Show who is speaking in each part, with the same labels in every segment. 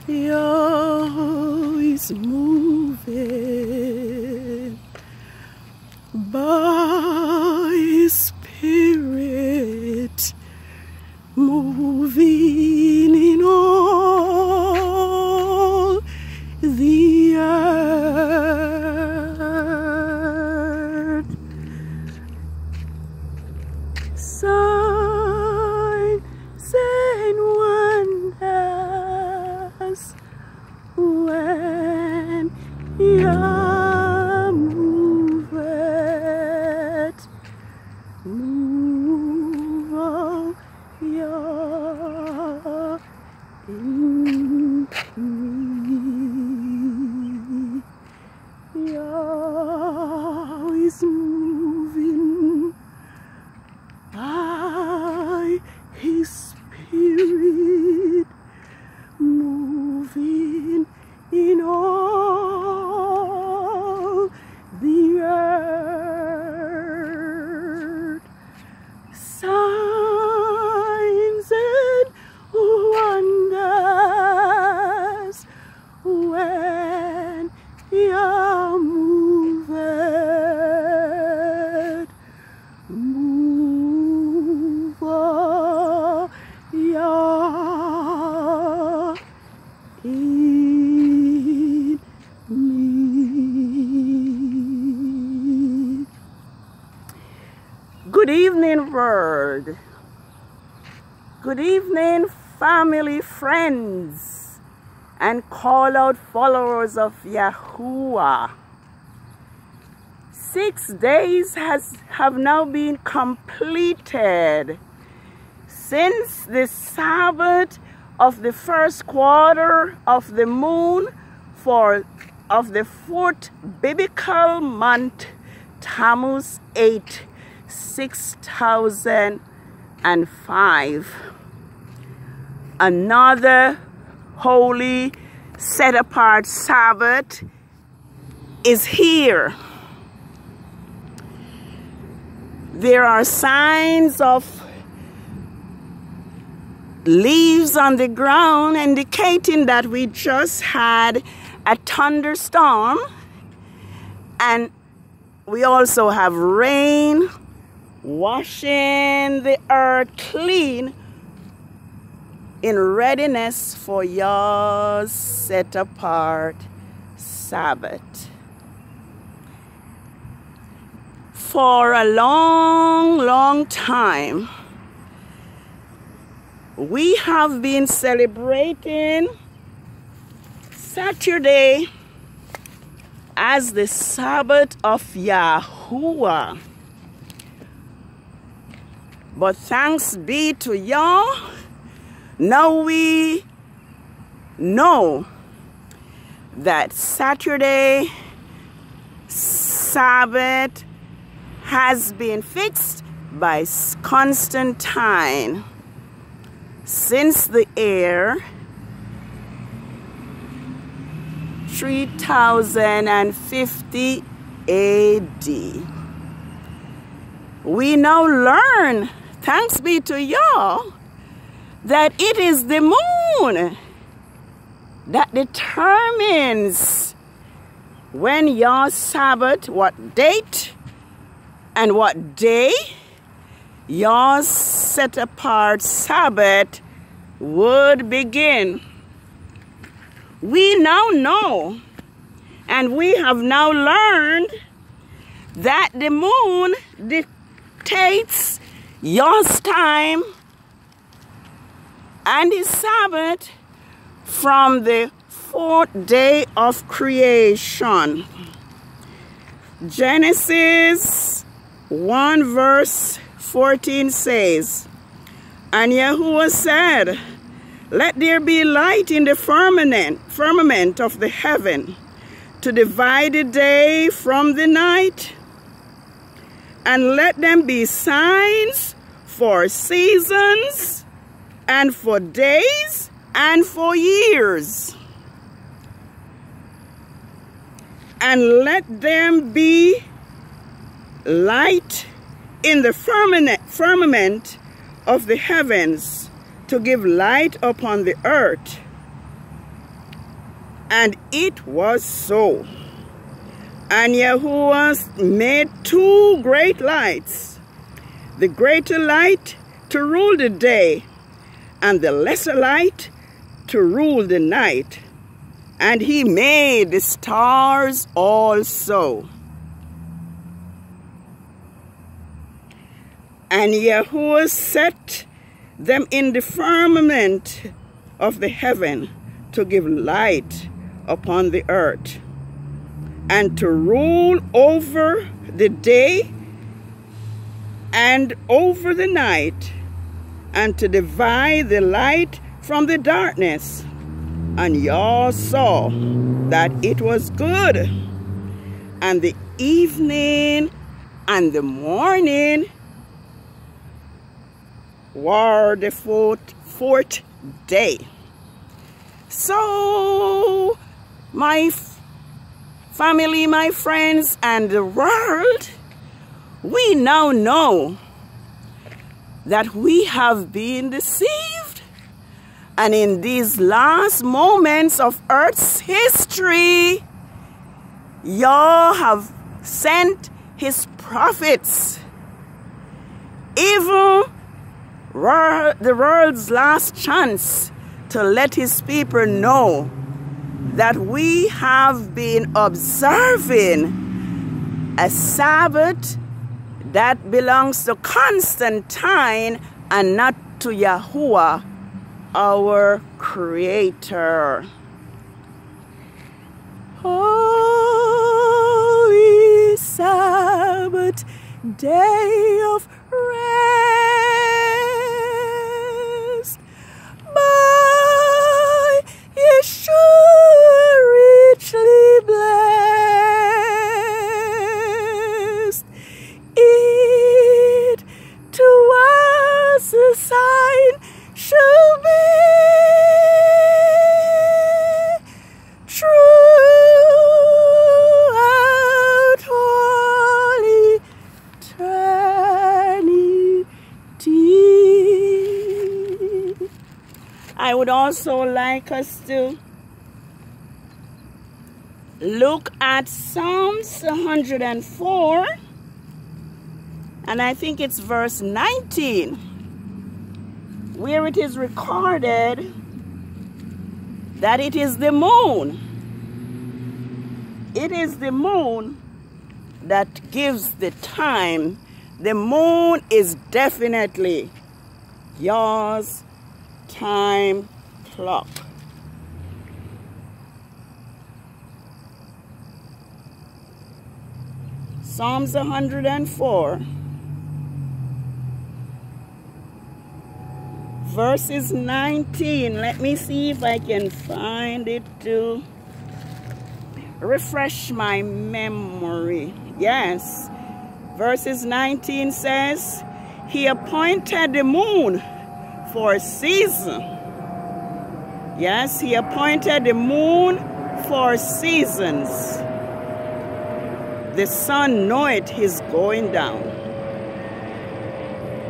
Speaker 1: YAH is moving by His Spirit, moving in all the earth. Signs and wonders when YAH moveth. Move, oh YAH, in me. YAH is moving by His Spirit, moving in all the earth. Signs and wonders when YAH moveth. Move, oh YAH, in me. Good evening, world. Good evening, family, friends, and call out followers of Yahuwah. 6 days have now been completed since the Sabbath of the first quarter of the moon of the fourth biblical month, Tammuz 8, 6005. Another holy, set-apart Sabbath is here. There are signs of leaves on the ground indicating that we just had a thunderstorm, and we also have rain washing the earth clean in readiness for YAH's set-apart Sabbath. For a long, long time, we have been celebrating Saturday as the Sabbath of Yahuwah. But thanks be to YAH, now we know that Saturday Sabbath has been fixed by Constantine since the year 3050 AD. We now learn, thanks be to YAH, that it is the moon that determines when YAH's Sabbath, what date and what day YAH's set-apart Sabbath would begin. We now know, and we have now learned, that the moon dictates YAH's time and His Sabbath from the fourth day of creation. Genesis 1 verse 14 says, "And Yahuwah said, Let there be light in the firmament of the heaven, to divide the day from the night, and let them be signs for seasons, and for days, and for years. And let them be light in the firmament of the heavens, to give light upon the earth. And it was so. And Yahuwah made two great lights, the greater light to rule the day, and the lesser light to rule the night. And he made the stars also. And Yahuwah set them in the firmament of the heaven to give light upon the earth, and to rule over the day and over the night, and to divide the light from the darkness. And YAH saw that it was good. And the evening and the morning were the fourth day. So, my family, my friends, and the world, we now know that we have been deceived. And in these last moments of Earth's history, YAH have sent his prophets, even the world's last chance, to let his people know that we have been observing a Sabbath that belongs to Constantine and not to Yahuwah, our Creator. Holy Sabbath, day of rest, by Yeshua richly blessed. It to us a sign shall be throughout all eternity. I would also like us to look at Psalms 104, and I think it's verse 19, where it is recorded that it is the moon. It is the moon that gives the time. The moon is definitely YAH's time clock. Psalms 104. Verses 19. Let me see if I can find it to refresh my memory. Yes. Verses 19 says, He appointed the moon for a season. Yes, He appointed the moon for seasons. The sun knoweth his going down.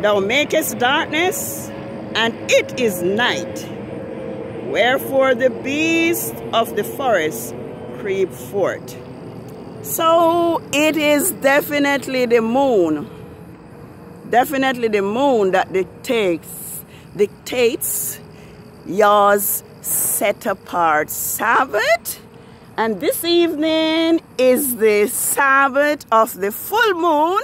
Speaker 1: Thou makest darkness, and it is night. Wherefore the beasts of the forest creep forth. So it is definitely the moon. Definitely the moon that dictates YAH's set apart Sabbath. And this evening is the Sabbath of the full moon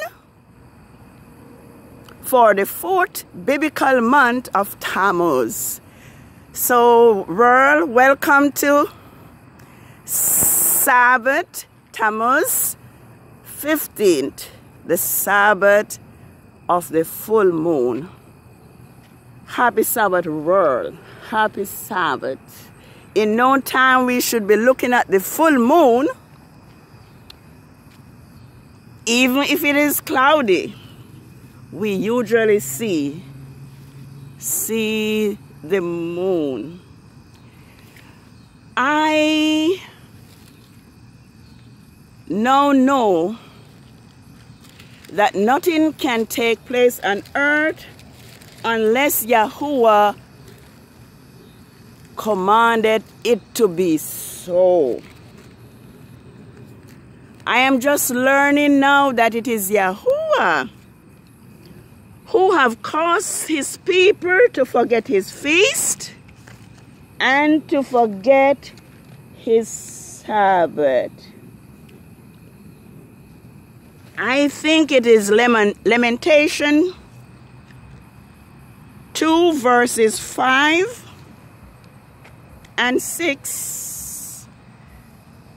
Speaker 1: for the 4th biblical month of Tammuz. So, world, welcome to Sabbath, Tammuz 15th, the Sabbath of the full moon. Happy Sabbath, world. Happy Sabbath. In no time we should be looking at the full moon, even if it is cloudy. We usually see the moon. I now know that nothing can take place on earth unless Yahuwah commanded it to be so. I am just learning now that it is Yahuwah who have caused his people to forget his feast and to forget his Sabbath. I think it is Lamentation 2 verses 5 and 6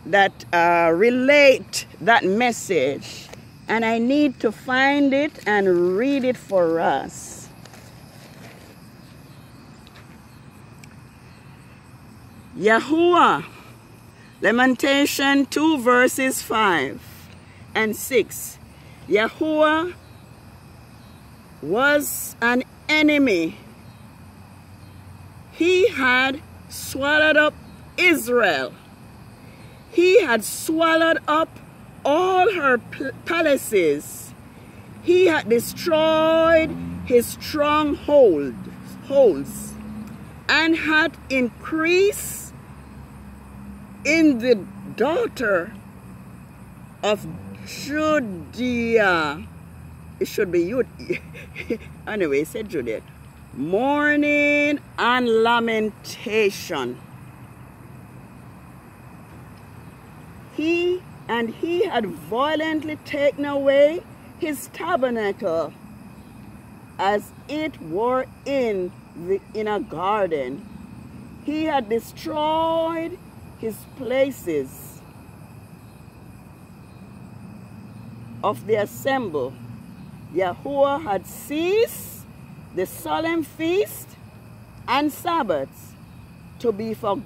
Speaker 1: that relate that message, and I need to find it and read it for us. Yahuwah, Lamentation 2 verses 5 and 6. Yahuwah was an enemy. He had swallowed up Israel. He had swallowed up all her palaces. He had destroyed his strongholds and had increased in the daughter of Judea. It should be you. Anyway, it said Judea. Mourning and lamentation. He had violently taken away his tabernacle as it were in a garden. He had destroyed his places of the assembly. Yahuwah had ceased the solemn feast and Sabbaths to be forgotten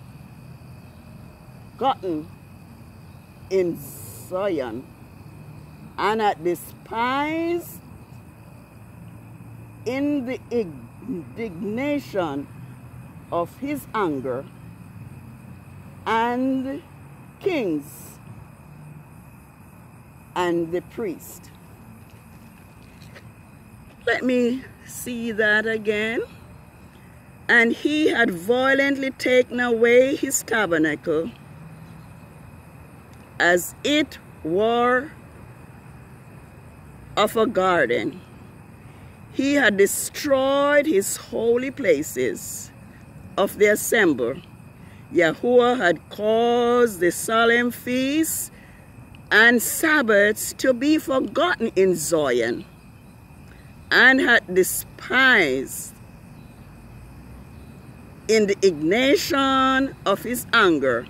Speaker 1: in Zion, and had despised in the indignation of his anger and kings and the priest. Let me see that again. And he had violently taken away his tabernacle as it were of a garden. He had destroyed his holy places of the assembly. Yahuwah had caused the solemn feasts and Sabbaths to be forgotten in Zion, and had despised in the indignation of his anger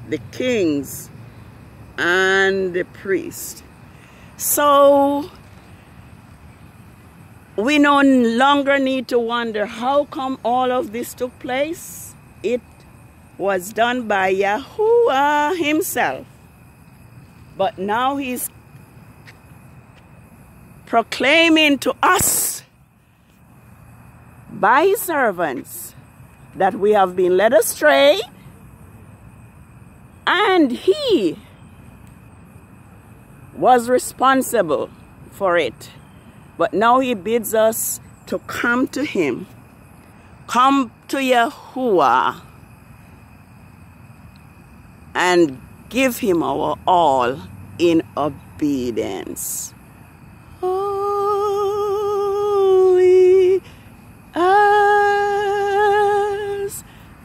Speaker 1: the kings and the priest. So we no longer need to wonder how come all of this took place. It was done by Yahuwah himself. But now he's proclaiming to us by his servants that we have been led astray, and he was responsible for it. But now he bids us to come to him, come to Yahuwah, and give him our all in obedience. Holy as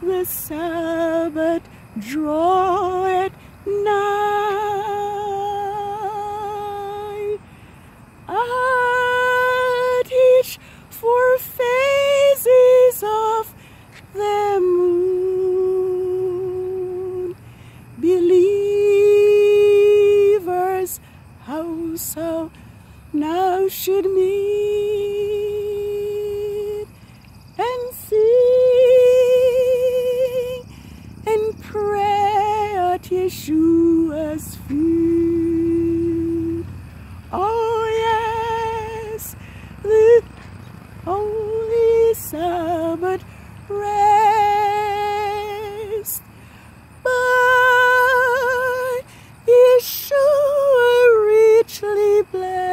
Speaker 1: the Sabbath draweth nigh, at each 4 phases of the moon, believers also now should meet and sing and pray at Yeshua's feet. Oh yes, the holy Sabbath rest by Yeshua richly blessed.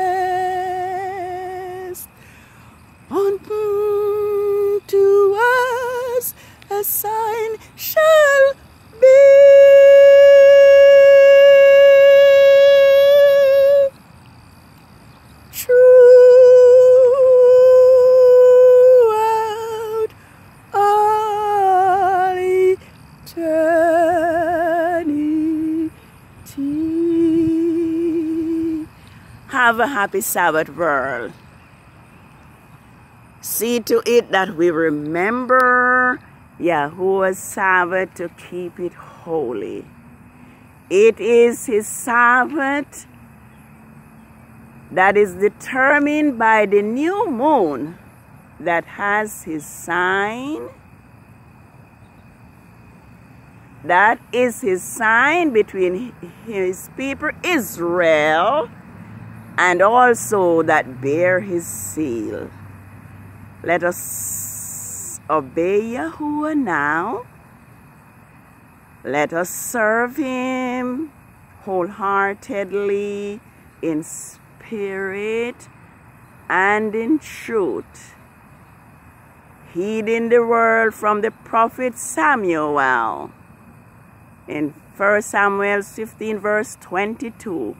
Speaker 1: Unto us a sign shall be. Throughout all eternity. Have a happy Sabbath, world. See to it that we remember Yahuwah's Sabbath to keep it holy. It is his Sabbath that is determined by the new moon that has his sign. That is his sign between his people Israel and also that bear his seal. Let us obey Yahuwah now. Let us serve him wholeheartedly in spirit and in truth, heeding the word from the prophet Samuel in 1 Samuel 15 verse 22.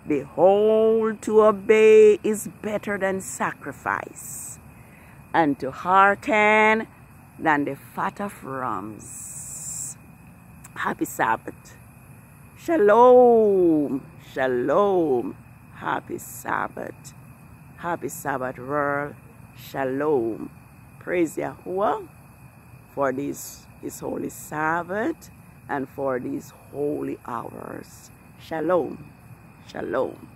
Speaker 1: Behold, to obey is better than sacrifice, and to hearken than the fat of rams. Happy Sabbath. Shalom. Shalom. Happy Sabbath. Happy Sabbath, world. Shalom. Praise Yahuwah for this his holy Sabbath and for these holy hours. Shalom. Shalom.